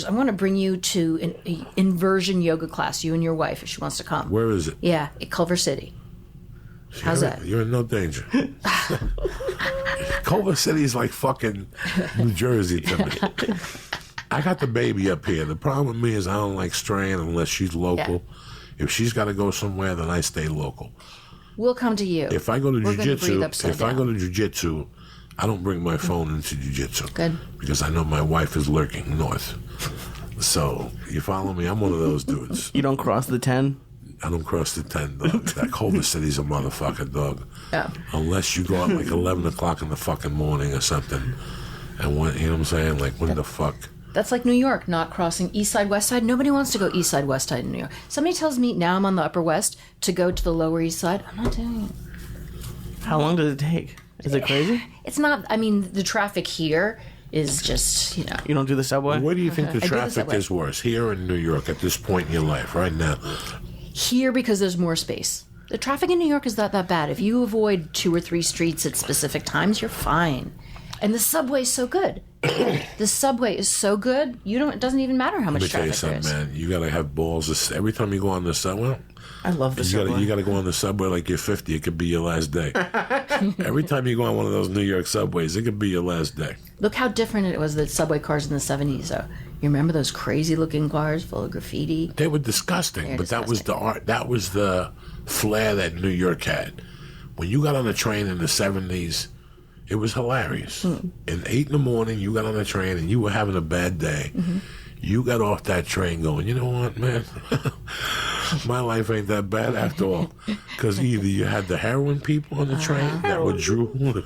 I want to bring you to an inversion yoga class, you and your wife, if she wants to come. Where is it? Yeah, at Culver City. How's that? You're in no danger. Culver City is like fucking New Jersey to me. I got the baby up here. The problem with me is I don't like straying unless she's local. Yeah. If she's got to go somewhere, then I stay local. We'll come to you. If I go to jiu-jitsu, I don't bring my phone into jiu-jitsu. Good. Because I know my wife is lurking north. So, you follow me? I'm one of those dudes. You don't cross the 10? I don't cross the 10, dog. That Culver City's a motherfucker, dog. Yeah. Unless you go out like 11 o'clock in the fucking morning or something. And when, you know what I'm saying? Like, when the fuck? That's like New York, not crossing East Side, West Side. Nobody wants to go East Side, West Side in New York. Somebody tells me now I'm on the Upper West to go to the Lower East Side. I'm not doing it. How long does it take? Is it crazy? It's not. I mean, the traffic here is just, you know. You don't do the subway? Where do you think the traffic is worse? Here or in New York at this point in your life, right now? Here, because there's more space. The traffic in New York is not that bad. If you avoid 2 or 3 streets at specific times, you're fine. And the subway is so good. The subway is so good. It doesn't even matter how much traffic there is. Man. You gotta have balls. Every time you go on the subway, I love the subway. You gotta go on the subway like you're 50. It could be your last day. Every time you go on one of those New York subways, it could be your last day. Look how different it was, the subway cars in the 70s, though. You remember those crazy-looking cars full of graffiti? They were disgusting, but that was the art. That was the flair that New York had. When you got on the train in the 70s, it was hilarious. At 8 in the morning, you got on the train and you were having a bad day. Mm-hmm. You got off that train going, you know what, man? My life ain't that bad after all. Because either you had the heroin people on the train that were drooling.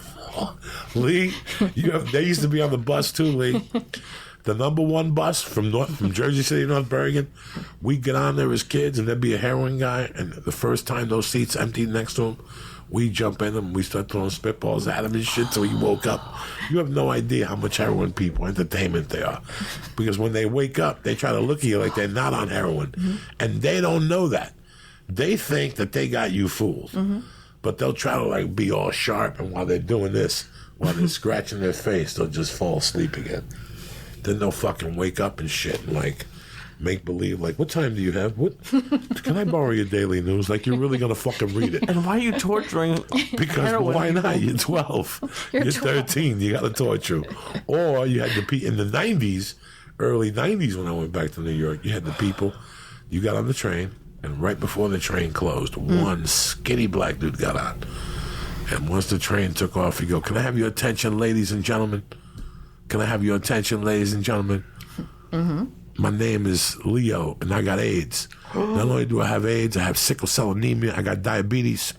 Lee, they used to be on the bus too, Lee. The number 1 bus from Jersey City, North Bergen, we'd get on there as kids and there'd be a heroin guy. And the first time those seats emptied next to him, we jump in them, we start throwing spitballs at him and shit till he woke up. You have no idea how much heroin people, entertainment they are. Because when they wake up, they try to look at you like they're not on heroin. Mm-hmm. And they don't know that. They think that they got you fooled. Mm-hmm. But they'll try to like be all sharp, and while they're doing this, while they're scratching their face, they'll just fall asleep again. Then they'll fucking wake up and shit and like make believe, like, what time do you have? What? Can I borrow your daily news? Like, you're really gonna fucking read it? And why are you torturing? Because why not? You're 12. You're 13. You gotta torture. Or you had in the 90s, early 90s when I went back to New York, you had the people. You got on the train, and right before the train closed, one skinny black dude got on. And once the train took off, he go, "Can I have your attention, ladies and gentlemen? Can I have your attention, ladies and gentlemen? Mm-hmm. My name is Leo, and I got AIDS. Not only do I have AIDS, I have sickle cell anemia, I got diabetes,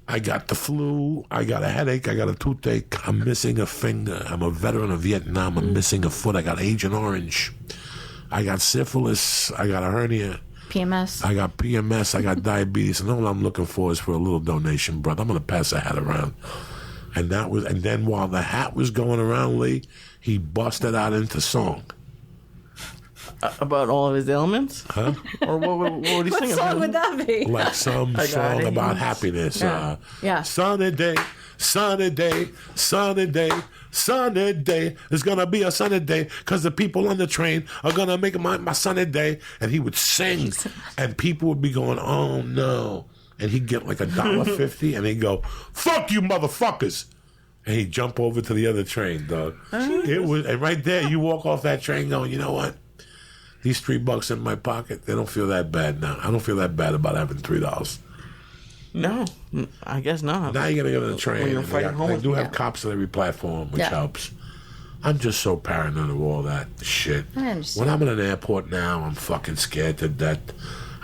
I got the flu, I got a headache, I got a toothache, I'm missing a finger, I'm a veteran of Vietnam, I'm missing a foot, I got Agent Orange, I got syphilis, I got a hernia, PMS. I got PMS, I got diabetes, and all I'm looking for is for a little donation, brother. I'm going to pass a hat around." And then while the hat was going around, Lee, he busted out into song. About all of his ailments? Huh? Or what would he sing? What song would that be? Like some song about happiness. Yeah. Sunny day, sunny day, sunny day, sunny day. It's going to be a sunny day because the people on the train are going to make my sunny day. And he would sing, and people would be going, "Oh, no." And he'd get like $1.50, and he'd go, "Fuck you, motherfuckers." And he'd jump over to the other train, dog. And right there, you walk off that train going, you know what? These $3 in my pocket, they don't feel that bad now. I don't feel that bad about having $3. No, I guess not. Now you're going to get on the train. When you're fighting home. They do have cops on every platform, which helps. I'm just so paranoid of all that shit. When I'm in an airport now, I'm fucking scared to death.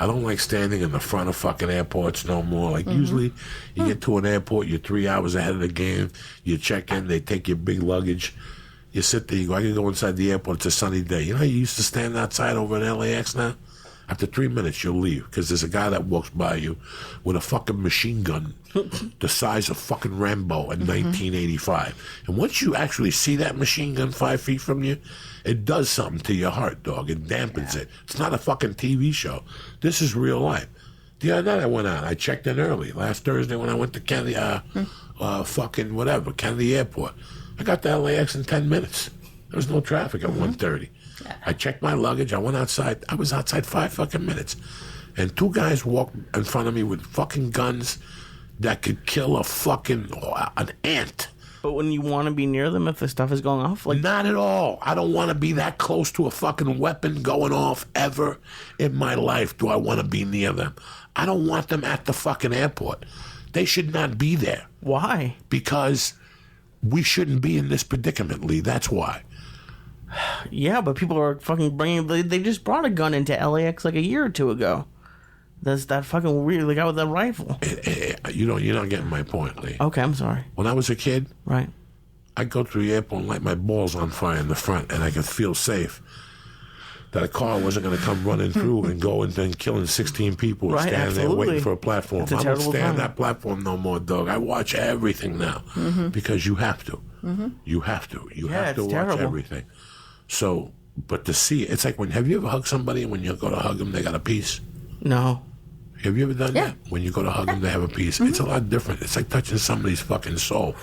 I don't like standing in the front of fucking airports no more. Like, usually you get to an airport, you're 3 hours ahead of the game, you check in, they take your big luggage, you sit there, you go, "I can go inside the airport, it's a sunny day." You know how you used to stand outside over in LAX now? After 3 minutes, you'll leave, because there's a guy that walks by you with a fucking machine gun the size of fucking Rambo in 1985. And once you actually see that machine gun 5 feet from you, it does something to your heart, dog. It dampens it. It's not a fucking TV show. This is real life. The other night I went out. I checked in early. Last Thursday when I went to Kennedy, Kennedy Airport. I got to LAX in 10 minutes. There was no traffic at 1:30. I checked my luggage. I went outside. I was outside 5 fucking minutes. And 2 guys walked in front of me with fucking guns that could kill an ant. But when you want to be near them if the stuff is going off? Like, not at all. I don't want to be that close to a fucking weapon going off ever in my life. Do I want to be near them? I don't want them at the fucking airport. They should not be there. Why? Because we shouldn't be in this predicament, Lee. That's why. Yeah, but people are fucking bringing... They just brought a gun into LAX like a year or 2 ago. There's that fucking weird... The guy with that rifle. You're not getting my point, Lee. Okay, I'm sorry. When I was a kid... Right. I'd go through the airport and light my balls on fire in the front, and I could feel safe that a car wasn't going to come running through and go and then killing 16 people and standing there waiting for a platform. I don't stay on that platform no more, dog. I watch everything now because you have to. You have to. You have to watch everything. So, but to see it, it's like have you ever hugged somebody and when you go to hug them, they got a piece? No. Have you ever done that? When you go to hug them, they have a piece. It's a lot different. It's like touching somebody's fucking soul.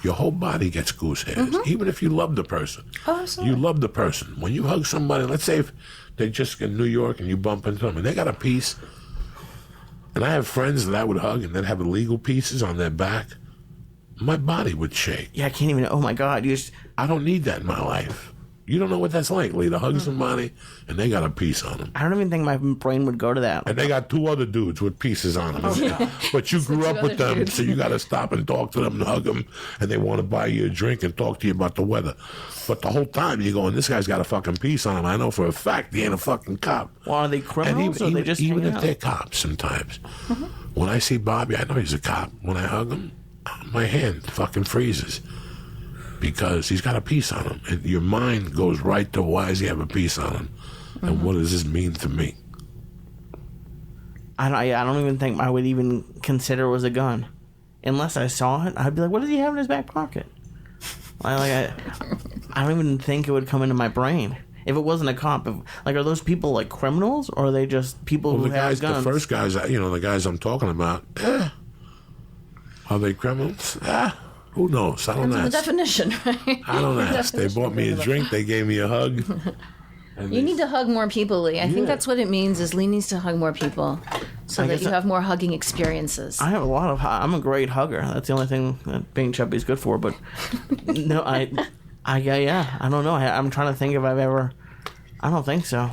Your whole body gets goose hairs, even if you love the person. Oh, absolutely. You love the person. When you hug somebody, let's say if they're just in New York and you bump into them and they got a piece, and I have friends that I would hug and they'd have illegal pieces on their back, my body would shake. Yeah, I can't even... Oh, my God. I don't need that in my life. You don't know what that's like, Lee, to hug somebody and they got a piece on them. I don't even think my brain would go to that. And they got 2 other dudes with pieces on them. But you grew up with them, so you got to stop and talk to them and hug them, and they want to buy you a drink and talk to you about the weather. But the whole time you're going, this guy's got a fucking piece on him. I know for a fact he ain't a fucking cop. Well, are they criminals or they just even if out? They're cops sometimes. When I see Bobby, I know he's a cop. When I hug him, my hand fucking freezes. Because he's got a piece on him. And your mind goes right to why does he have a piece on him? And what does this mean to me? I don't even think I would even consider it was a gun. Unless I saw it, I'd be like, what does he have in his back pocket? I don't even think it would come into my brain. If it wasn't a cop, are those people like criminals? Or are they just people who have guns? The first guys, the guys I'm talking about, are they criminals? Who knows? I don't ask. The definition, right? I don't ask. They bought me a drink. They gave me a hug. You need to hug more people, Lee. I think that's what it means, is Lee needs to hug more people so that you have more hugging experiences. I have a lot of... I'm a great hugger. That's the only thing that being chubby is good for, but... No, I don't know. I'm trying to think if I've ever... I don't think so.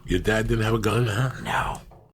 Your dad didn't have a gun, huh? No.